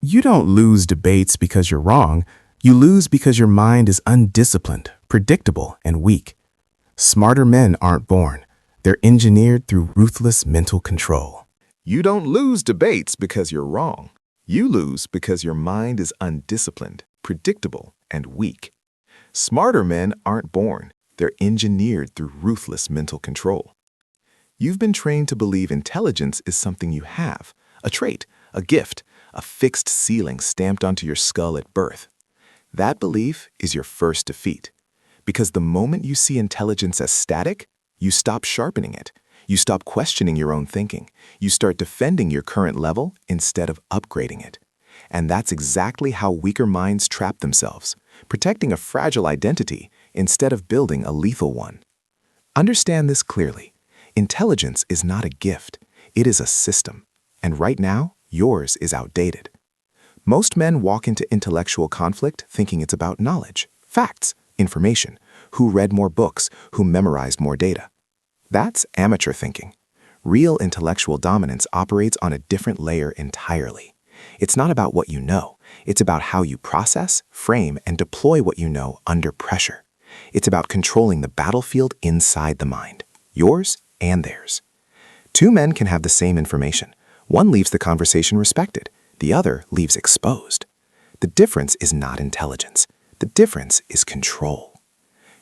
You don't lose debates because you're wrong. You lose because your mind is undisciplined, predictable, and weak. Smarter men aren't born. They're engineered through ruthless mental control. You don't lose debates because you're wrong. You lose because your mind is undisciplined, predictable, and weak. Smarter men aren't born. They're engineered through ruthless mental control. You've been trained to believe intelligence is something you have, a trait, a gift, a fixed ceiling stamped onto your skull at birth. That belief is your first defeat. Because the moment you see intelligence as static, you stop sharpening it. You stop questioning your own thinking. You start defending your current level instead of upgrading it. And that's exactly how weaker minds trap themselves, protecting a fragile identity instead of building a lethal one. Understand this clearly. Intelligence is not a gift. It is a system. And right now, yours is outdated. Most men walk into intellectual conflict thinking it's about knowledge, facts, information, who read more books, who memorized more data. That's amateur thinking. Real intellectual dominance operates on a different layer entirely. It's not about what you know. It's about how you process, frame, and deploy what you know under pressure. It's about controlling the battlefield inside the mind, yours and theirs. Two men can have the same information. One leaves the conversation respected. The other leaves exposed. The difference is not intelligence. The difference is control.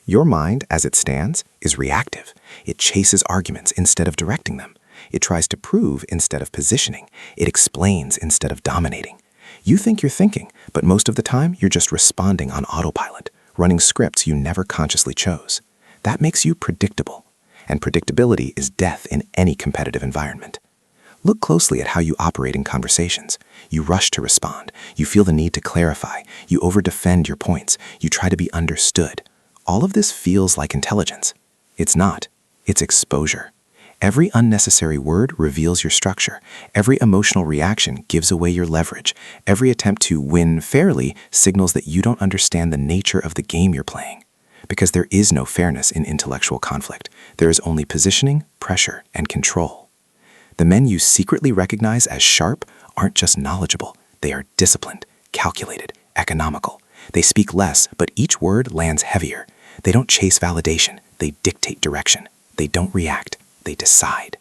Your mind, as it stands, is reactive. It chases arguments instead of directing them. It tries to prove instead of positioning. It explains instead of dominating. You think you're thinking, but most of the time you're just responding on autopilot, running scripts you never consciously chose. That makes you predictable. And predictability is death in any competitive environment. Look closely at how you operate in conversations. You rush to respond. You feel the need to clarify. You over-defend your points. You try to be understood. All of this feels like intelligence. It's not. It's exposure. Every unnecessary word reveals your structure. Every emotional reaction gives away your leverage. Every attempt to win fairly signals that you don't understand the nature of the game you're playing. Because there is no fairness in intellectual conflict. There is only positioning, pressure, and control. The men you secretly recognize as sharp aren't just knowledgeable. They are disciplined, calculated, economical. They speak less, but each word lands heavier. They don't chase validation. They dictate direction. They don't react. They decide.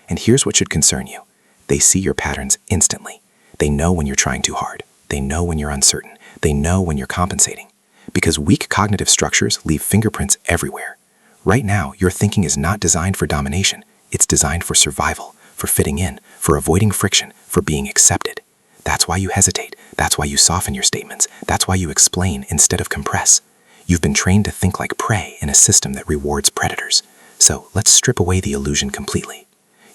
And here's what should concern you. They see your patterns instantly. They know when you're trying too hard. They know when you're uncertain. They know when you're compensating. Because weak cognitive structures leave fingerprints everywhere. Right now, your thinking is not designed for domination. It's designed for survival, for fitting in, for avoiding friction, for being accepted. That's why you hesitate. That's why you soften your statements. That's why you explain instead of compress. You've been trained to think like prey in a system that rewards predators. So let's strip away the illusion completely.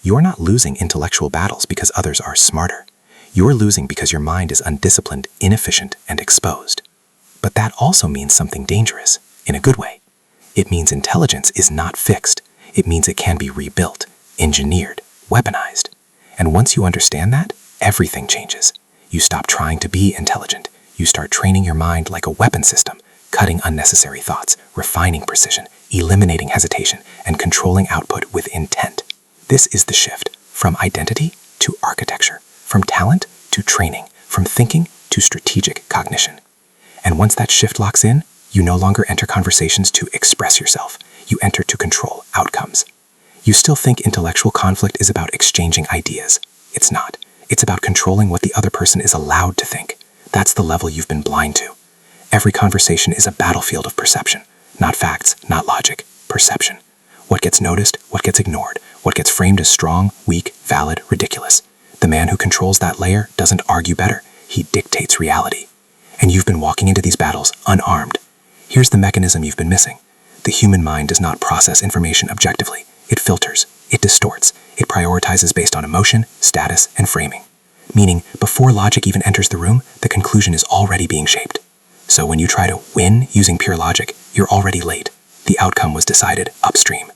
You're not losing intellectual battles because others are smarter. You're losing because your mind is undisciplined, inefficient, and exposed. But that also means something dangerous, in a good way. It means intelligence is not fixed. It means it can be rebuilt, engineered, weaponized. And once you understand that, everything changes. You stop trying to be intelligent. You start training your mind like a weapon system, cutting unnecessary thoughts, refining precision, eliminating hesitation, and controlling output with intent. This is the shift from identity to architecture, from talent to training, from thinking to strategic cognition. And once that shift locks in, you no longer enter conversations to express yourself. You enter to control outcomes. You still think intellectual conflict is about exchanging ideas. It's not. It's about controlling what the other person is allowed to think. That's the level you've been blind to. Every conversation is a battlefield of perception. Not facts, not logic, perception. What gets noticed, what gets ignored, what gets framed as strong, weak, valid, ridiculous. The man who controls that layer doesn't argue better. He dictates reality. And you've been walking into these battles unarmed. Here's the mechanism you've been missing. The human mind does not process information objectively. It filters, it distorts, it prioritizes based on emotion, status, and framing. Meaning, before logic even enters the room, the conclusion is already being shaped. So when you try to win using pure logic, you're already late. The outcome was decided upstream.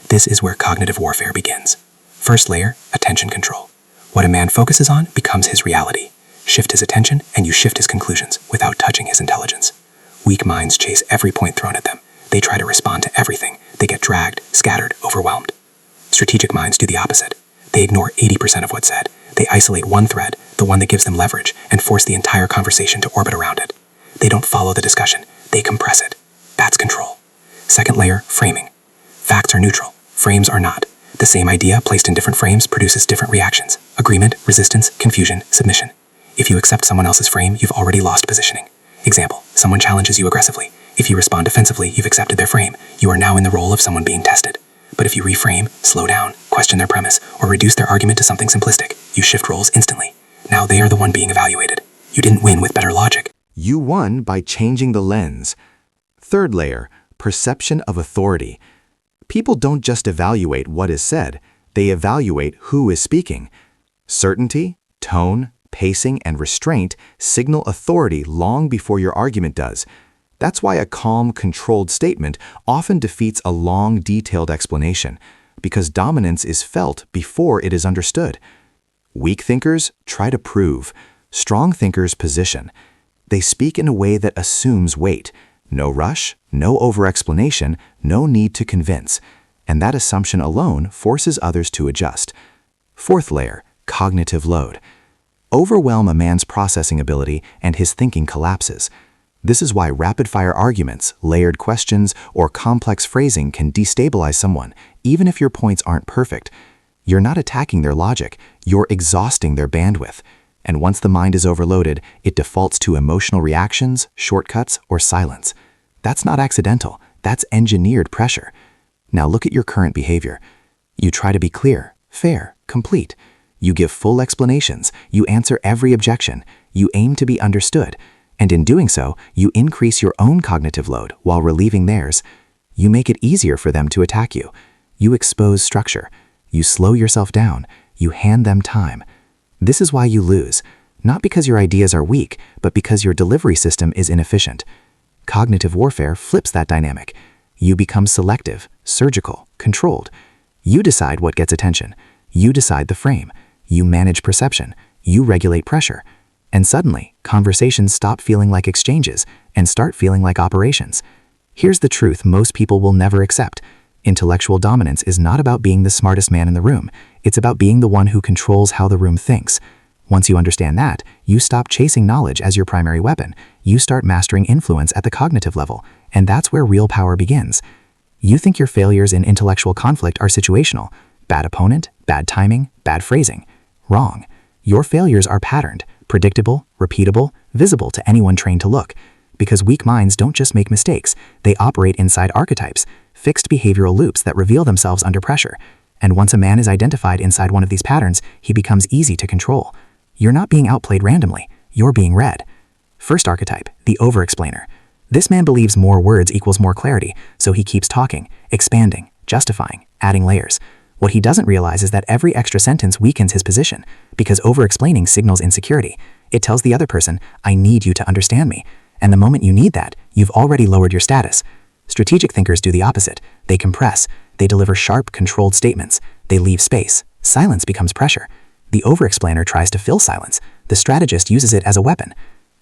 This is where cognitive warfare begins. First layer, attention control. What a man focuses on becomes his reality. Shift his attention, and you shift his conclusions without touching his intelligence. Weak minds chase every point thrown at them. They try to respond to everything. They get dragged, scattered, overwhelmed. Strategic minds do the opposite. They ignore 80% of what's said. They isolate one thread, the one that gives them leverage, and force the entire conversation to orbit around it. They don't follow the discussion, they compress it. That's control. Second layer, framing. Facts are neutral, frames are not. The same idea placed in different frames produces different reactions. Agreement, resistance, confusion, submission. If you accept someone else's frame, you've already lost positioning. Example, someone challenges you aggressively. If you respond defensively, you've accepted their frame. You are now in the role of someone being tested. But if you reframe, slow down, question their premise, or reduce their argument to something simplistic, you shift roles instantly. Now they are the one being evaluated. You didn't win with better logic. You won by changing the lens. Third layer, perception of authority. People don't just evaluate what is said, they evaluate who is speaking. Certainty, tone, pacing, and restraint signal authority long before your argument does. That's why a calm, controlled statement often defeats a long, detailed explanation, because dominance is felt before it is understood. Weak thinkers try to prove. Strong thinkers position. They speak in a way that assumes weight. No rush, no over-explanation, no need to convince. And that assumption alone forces others to adjust. Fourth layer, cognitive load. Overwhelm a man's processing ability and his thinking collapses. This is why rapid-fire arguments, layered questions, or complex phrasing can destabilize someone, even if your points aren't perfect. You're not attacking their logic, you're exhausting their bandwidth. And once the mind is overloaded, it defaults to emotional reactions, shortcuts, or silence. That's not accidental, that's engineered pressure. Now look at your current behavior. You try to be clear, fair, complete. You give full explanations, you answer every objection, you aim to be understood. And in doing so, you increase your own cognitive load while relieving theirs. You make it easier for them to attack you. You expose structure. You slow yourself down. You hand them time. This is why you lose, not because your ideas are weak, but because your delivery system is inefficient. Cognitive warfare flips that dynamic. You become selective, surgical, controlled. You decide what gets attention. You decide the frame. You manage perception. You regulate pressure. And suddenly, conversations stop feeling like exchanges and start feeling like operations. Here's the truth most people will never accept. Intellectual dominance is not about being the smartest man in the room. It's about being the one who controls how the room thinks. Once you understand that, you stop chasing knowledge as your primary weapon. You start mastering influence at the cognitive level, and that's where real power begins. You think your failures in intellectual conflict are situational. Bad opponent, bad timing, bad phrasing. Wrong. Your failures are patterned, predictable, repeatable, visible to anyone trained to look. Because weak minds don't just make mistakes, they operate inside archetypes, fixed behavioral loops that reveal themselves under pressure. And once a man is identified inside one of these patterns, he becomes easy to control. You're not being outplayed randomly, you're being read. First archetype, the over-explainer. This man believes more words equals more clarity, so he keeps talking, expanding, justifying, adding layers. What he doesn't realize is that every extra sentence weakens his position, because over-explaining signals insecurity. It tells the other person, I need you to understand me. And the moment you need that, you've already lowered your status. Strategic thinkers do the opposite. They compress. They deliver sharp, controlled statements. They leave space. Silence becomes pressure. The over-explainer tries to fill silence. The strategist uses it as a weapon.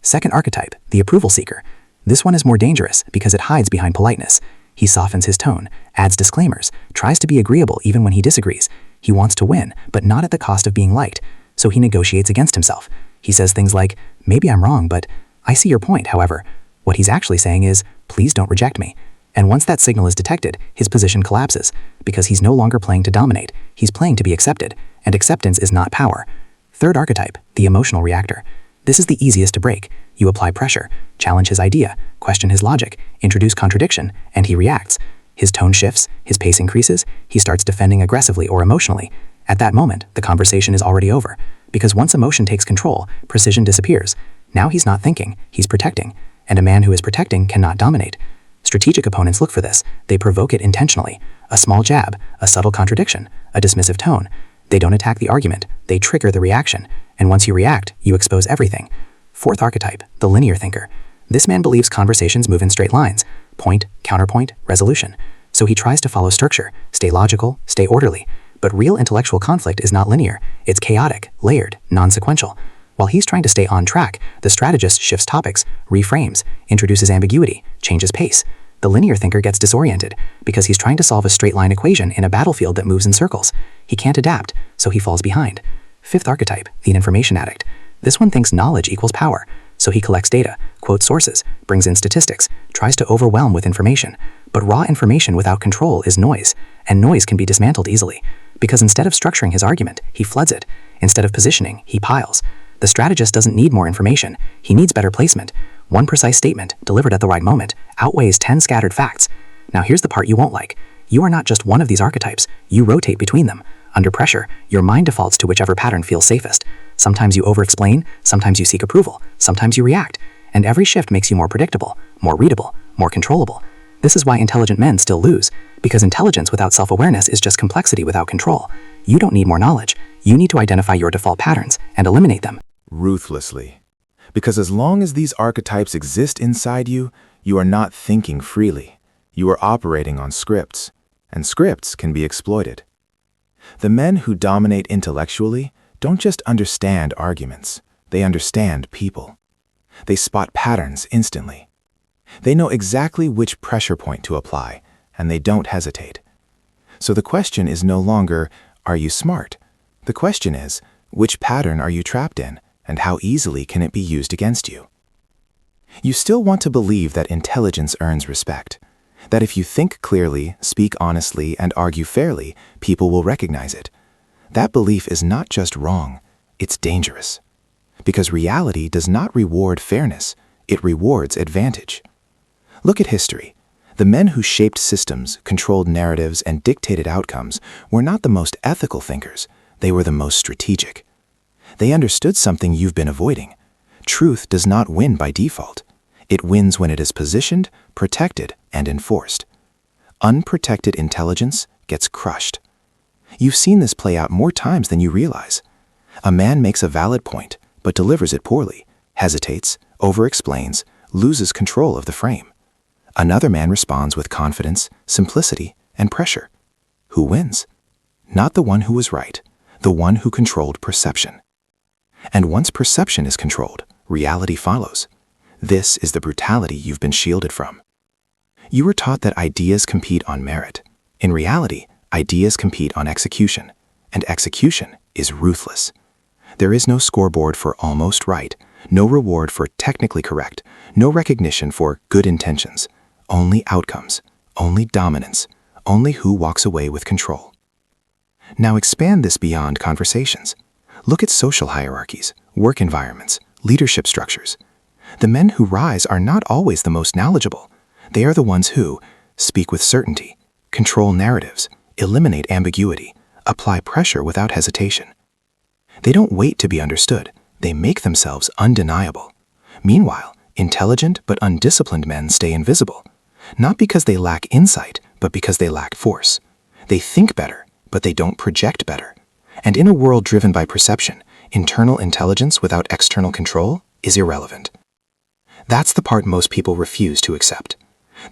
Second archetype, the approval seeker. This one is more dangerous because it hides behind politeness. He softens his tone, adds disclaimers, tries to be agreeable even when he disagrees. He wants to win, but not at the cost of being liked. So he negotiates against himself. He says things like, maybe I'm wrong, but I see your point, however. What he's actually saying is, please don't reject me. And once that signal is detected, his position collapses, because he's no longer playing to dominate, he's playing to be accepted, and acceptance is not power. Third archetype, the emotional reactor. This is the easiest to break. You apply pressure, challenge his idea, question his logic, introduce contradiction, and he reacts. His tone shifts, his pace increases, he starts defending aggressively or emotionally. At that moment, the conversation is already over, because once emotion takes control, precision disappears. Now he's not thinking, he's protecting, and a man who is protecting cannot dominate. Strategic opponents look for this. They provoke it intentionally. A small jab, a subtle contradiction, a dismissive tone. They don't attack the argument, they trigger the reaction. And once you react, you expose everything. Fourth archetype, the linear thinker. This man believes conversations move in straight lines. Point, counterpoint, resolution. So he tries to follow structure, stay logical, stay orderly. But real intellectual conflict is not linear. It's chaotic, layered, non-sequential. While he's trying to stay on track, the strategist shifts topics, reframes, introduces ambiguity, changes pace. The linear thinker gets disoriented because he's trying to solve a straight line equation in a battlefield that moves in circles. He can't adapt, so so he falls behind. Fifth archetype, the information addict. This one thinks knowledge equals power, so he collects data, quotes sources, brings in statistics, tries to overwhelm with information. But raw information without control is noise, and noise can be dismantled easily, because instead of structuring his argument, he floods it. Instead of positioning, he piles. The strategist doesn't need more information, he needs better placement. One precise statement, delivered at the right moment, outweighs 10 scattered facts. Now here's the part you won't like. You are not just one of these archetypes, you rotate between them. Under pressure, your mind defaults to whichever pattern feels safest. Sometimes you over-explain, sometimes you seek approval, sometimes you react. And every shift makes you more predictable, more readable, more controllable. This is why intelligent men still lose, because intelligence without self-awareness is just complexity without control. You don't need more knowledge, you need to identify your default patterns and eliminate them. Ruthlessly. Because as long as these archetypes exist inside you, you are not thinking freely. You are operating on scripts, and scripts can be exploited. The men who dominate intellectually don't just understand arguments, they understand people. They spot patterns instantly. They know exactly which pressure point to apply, and they don't hesitate. So the question is no longer, are you smart? The question is, which pattern are you trapped in, and how easily can it be used against you? You still want to believe that intelligence earns respect, that if you think clearly, speak honestly, and argue fairly, people will recognize it. That belief is not just wrong, it's dangerous. Because reality does not reward fairness, it rewards advantage. Look at history. The men who shaped systems, controlled narratives, and dictated outcomes were not the most ethical thinkers, they were the most strategic. They understood something you've been avoiding. Truth does not win by default. It wins when it is positioned, protected, and enforced. Unprotected intelligence gets crushed. You've seen this play out more times than you realize. A man makes a valid point, but delivers it poorly, hesitates, over-explains, loses control of the frame. Another man responds with confidence, simplicity, and pressure. Who wins? Not the one who was right, the one who controlled perception. And once perception is controlled, reality follows. This is the brutality you've been shielded from. You were taught that ideas compete on merit. In reality, ideas compete on execution, and execution is ruthless. There is no scoreboard for almost right, no reward for technically correct, no recognition for good intentions, only outcomes, only dominance, only who walks away with control. Now expand this beyond conversations. Look at social hierarchies, work environments, leadership structures. The men who rise are not always the most knowledgeable. They are the ones who speak with certainty, control narratives, eliminate ambiguity, apply pressure without hesitation. They don't wait to be understood. They make themselves undeniable. Meanwhile, intelligent but undisciplined men stay invisible, not because they lack insight, but because they lack force. They think better, but they don't project better. And in a world driven by perception, internal intelligence without external control is irrelevant. That's the part most people refuse to accept.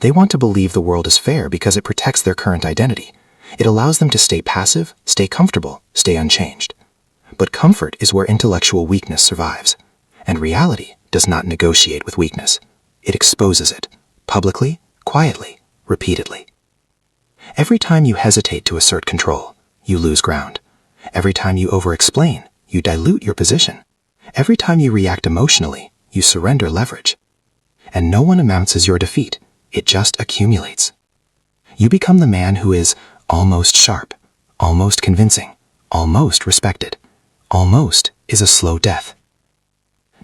They want to believe the world is fair because it protects their current identity. It allows them to stay passive, stay comfortable, stay unchanged. But comfort is where intellectual weakness survives. And reality does not negotiate with weakness. It exposes it, publicly, quietly, repeatedly. Every time you hesitate to assert control, you lose ground. Every time you over-explain, you dilute your position. Every time you react emotionally, you surrender leverage. And no one announces your defeat. It just accumulates. You become the man who is almost sharp, almost convincing, almost respected. Almost is a slow death.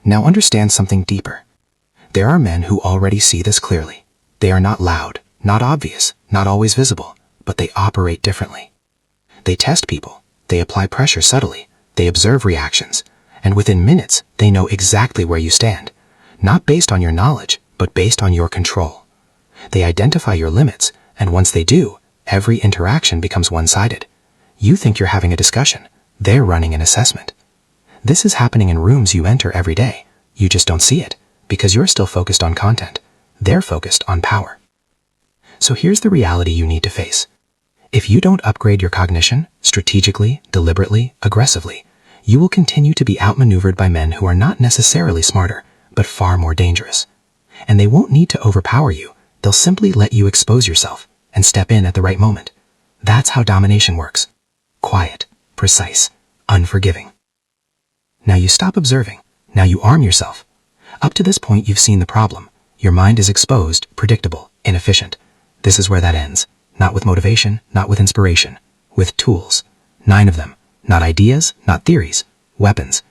Now understand something deeper. There are men who already see this clearly. They are not loud, not obvious, not always visible, but they operate differently. They test people. They apply pressure subtly. They observe reactions. And within minutes, they know exactly where you stand. Not based on your knowledge, but based on your control. They identify your limits, and once they do, every interaction becomes one-sided. You think you're having a discussion. They're running an assessment. This is happening in rooms you enter every day. You just don't see it, because you're still focused on content. They're focused on power. So here's the reality you need to face. If you don't upgrade your cognition, strategically, deliberately, aggressively, you will continue to be outmaneuvered by men who are not necessarily smarter, but far more dangerous. And they won't need to overpower you. They'll simply let you expose yourself and step in at the right moment. That's how domination works. Quiet, precise, unforgiving. Now you stop observing. Now you arm yourself. Up to this point, you've seen the problem. Your mind is exposed, predictable, inefficient. This is where that ends. Not with motivation, not with inspiration. With tools. 9 of them. Not ideas, not theories. Weapons.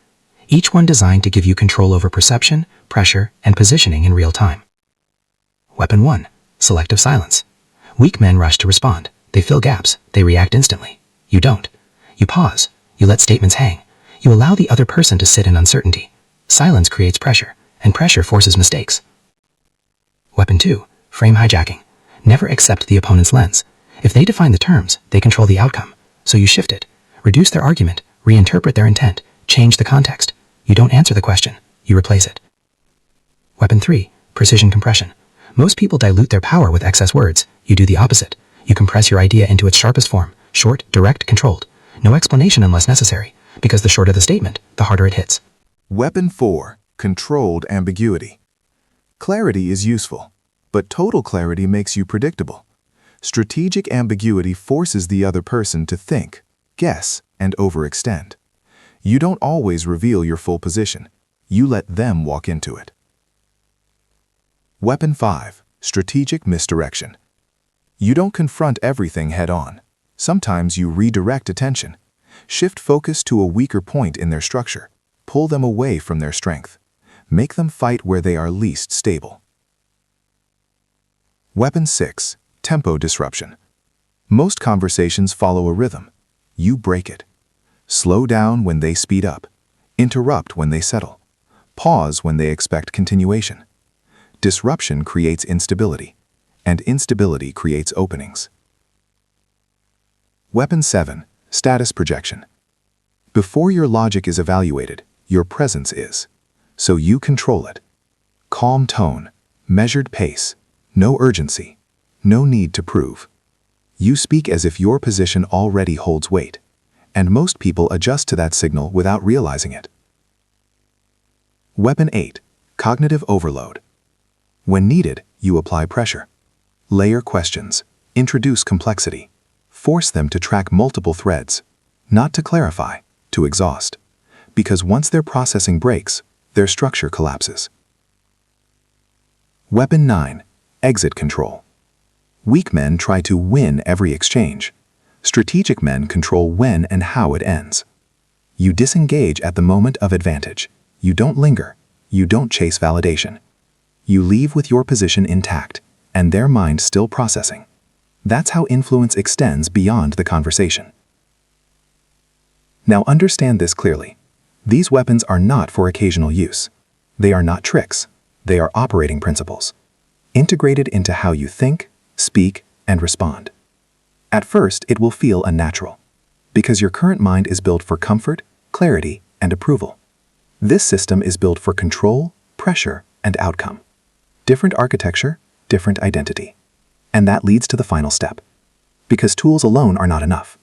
Each one designed to give you control over perception, pressure, and positioning in real time. Weapon 1. Selective silence. Weak men rush to respond. They fill gaps. They react instantly. You don't. You pause. You let statements hang. You allow the other person to sit in uncertainty. Silence creates pressure, and pressure forces mistakes. Weapon 2. Frame hijacking. Never accept the opponent's lens. If they define the terms, they control the outcome. So you shift it. Reduce their argument. Reinterpret their intent. Change the context. You don't answer the question. You replace it. Weapon 3. Precision compression. Most people dilute their power with excess words. You do the opposite. You compress your idea into its sharpest form. Short, direct, controlled. No explanation unless necessary, because the shorter the statement, the harder it hits. Weapon 4. Controlled ambiguity. Clarity is useful, but total clarity makes you predictable. Strategic ambiguity forces the other person to think, guess, and overextend. You don't always reveal your full position. You let them walk into it. Weapon 5. Strategic misdirection. You don't confront everything head-on. Sometimes you redirect attention. Shift focus to a weaker point in their structure. Pull them away from their strength. Make them fight where they are least stable. Weapon 6. Tempo disruption. Most conversations follow a rhythm. You break it. Slow down when they speed up. Interrupt when they settle. Pause when they expect continuation. Disruption creates instability, and instability creates openings. Weapon 7. Status projection. Before your logic is evaluated, your presence is. So you control it. Calm tone, measured pace, no urgency, no need to prove. You speak as if your position already holds weight, and most people adjust to that signal without realizing it. Weapon 8. Cognitive overload. When needed, you apply pressure. Layer questions. Introduce complexity. Force them to track multiple threads. Not to clarify, to exhaust. Because once their processing breaks, their structure collapses. Weapon 9. Exit control. Weak men try to win every exchange. Strategic men control when and how it ends. You disengage at the moment of advantage. You don't linger. You don't chase validation. You leave with your position intact, and their mind still processing. That's how influence extends beyond the conversation. Now understand this clearly. These weapons are not for occasional use. They are not tricks. They are operating principles, integrated into how you think, speak, and respond. At first, it will feel unnatural, because your current mind is built for comfort, clarity, and approval. This system is built for control, pressure, and outcome. Different architecture, different identity. And that leads to the final step. Because tools alone are not enough.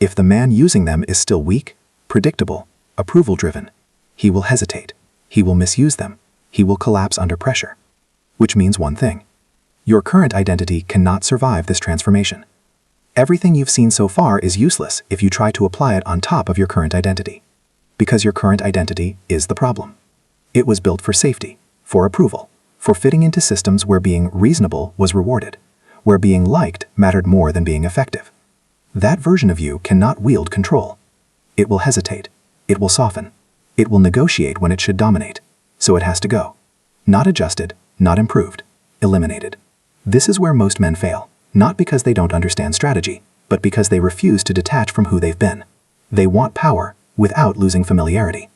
If the man using them is still weak, predictable, approval-driven, he will hesitate. He will misuse them. He will collapse under pressure. Which means one thing. Your current identity cannot survive this transformation. Everything you've seen so far is useless if you try to apply it on top of your current identity. Because your current identity is the problem. It was built for safety, for approval, for fitting into systems where being reasonable was rewarded, where being liked mattered more than being effective. That version of you cannot wield control. It will hesitate. It will soften. It will negotiate when it should dominate. So it has to go. Not adjusted, not improved, eliminated. This is where most men fail, not because they don't understand strategy, but because they refuse to detach from who they've been. They want power without losing familiarity.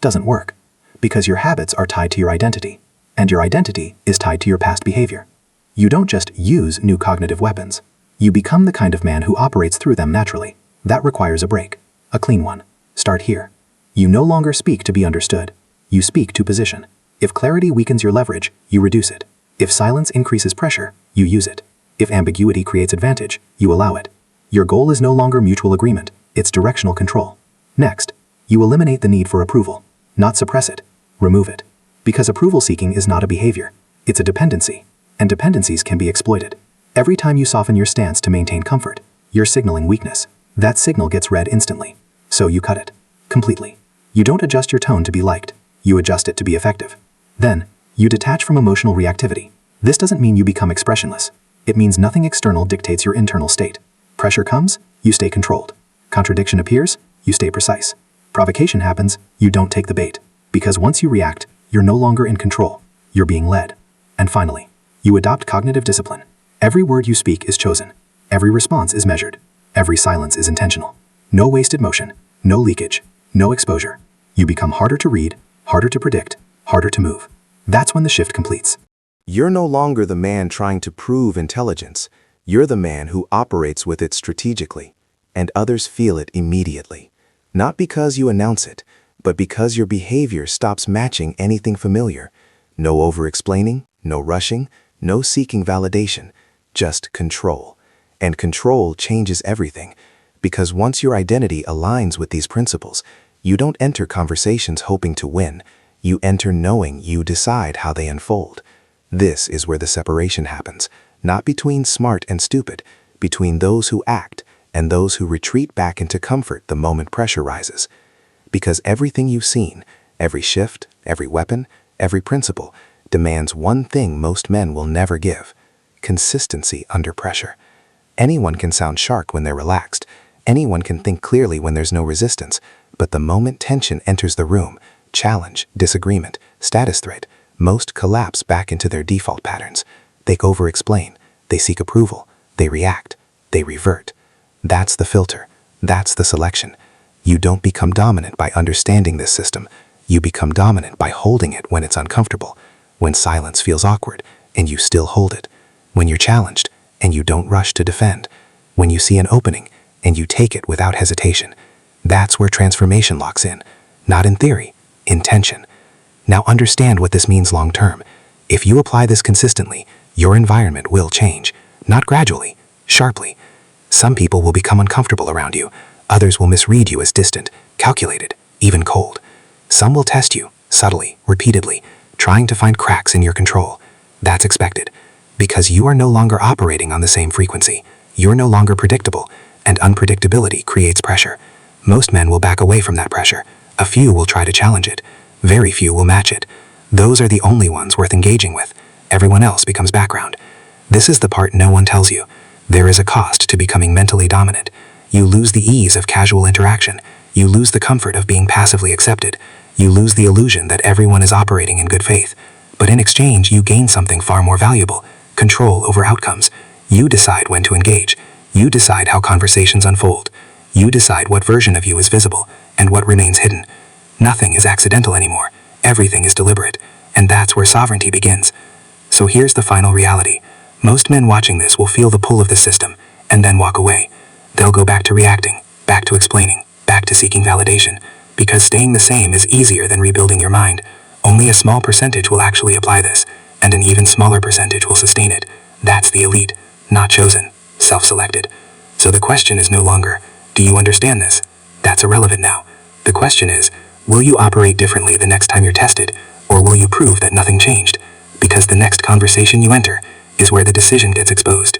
Doesn't work, because your habits are tied to your identity, and your identity is tied to your past behavior. You don't just use new cognitive weapons. You become the kind of man who operates through them naturally. That requires a break, a clean one. Start here. You no longer speak to be understood. You speak to position. If clarity weakens your leverage, you reduce it. If silence increases pressure, you use it. If ambiguity creates advantage, you allow it. Your goal is no longer mutual agreement, it's directional control. Next, you eliminate the need for approval, not suppress it, remove it. Because approval seeking is not a behavior, it's a dependency, and dependencies can be exploited. Every time you soften your stance to maintain comfort, you're signaling weakness. That signal gets read instantly, so you cut it. completely. You don't adjust your tone to be liked. You adjust it to be effective. Then, you detach from emotional reactivity. This doesn't mean you become expressionless. It means nothing external dictates your internal state. Pressure comes, you stay controlled. Contradiction appears, you stay precise. Provocation happens, you don't take the bait. Because once you react, you're no longer in control. You're being led. And finally, you adopt cognitive discipline. Every word you speak is chosen. Every response is measured. Every silence is intentional. No wasted motion, no leakage, no exposure. You become harder to read, harder to predict, harder to move. That's when the shift completes. You're no longer the man trying to prove intelligence. You're the man who operates with it strategically, and others feel it immediately. Not because you announce it, but because your behavior stops matching anything familiar. No over-explaining, no rushing, no seeking validation, just control. And control changes everything, because once your identity aligns with these principles, you don't enter conversations hoping to win. You enter knowing you decide how they unfold. This is where the separation happens, not between smart and stupid, between those who act and those who retreat back into comfort the moment pressure rises. Because everything you've seen, every shift, every weapon, every principle, demands one thing most men will never give: consistency under pressure. Anyone can sound sharp when they're relaxed. Anyone can think clearly when there's no resistance. But the moment tension enters the room, challenge, disagreement, status threat, most collapse back into their default patterns. They over-explain, they seek approval, they react, they revert. That's the filter. That's the selection. You don't become dominant by understanding this system. You become dominant by holding it when it's uncomfortable, when silence feels awkward, and you still hold it, when you're challenged, and you don't rush to defend, when you see an opening, and you take it without hesitation. That's where transformation locks in, not in theory, in tension. Now understand what this means long term. If you apply this consistently, your environment will change, not gradually, sharply. Some people will become uncomfortable around you. Others will misread you as distant, calculated, even cold. Some will test you, subtly, repeatedly, trying to find cracks in your control. That's expected, because you are no longer operating on the same frequency. You're no longer predictable, and unpredictability creates pressure. Most men will back away from that pressure. A few will try to challenge it. Very few will match it. Those are the only ones worth engaging with. Everyone else becomes background. This is the part no one tells you. There is a cost to becoming mentally dominant. You lose the ease of casual interaction. You lose the comfort of being passively accepted. You lose the illusion that everyone is operating in good faith. But in exchange, you gain something far more valuable: control over outcomes. You decide when to engage. You decide how conversations unfold. You decide what version of you is visible and what remains hidden. Nothing is accidental anymore. Everything is deliberate. And that's where sovereignty begins. So here's the final reality. Most men watching this will feel the pull of the system and then walk away. They'll go back to reacting, back to explaining, back to seeking validation, because staying the same is easier than rebuilding your mind. Only a small percentage will actually apply this, and an even smaller percentage will sustain it. That's the elite, not chosen, self-selected. So the question is no longer, do you understand this? That's irrelevant now. The question is, will you operate differently the next time you're tested, or will you prove that nothing changed? Because the next conversation you enter is where the decision gets exposed.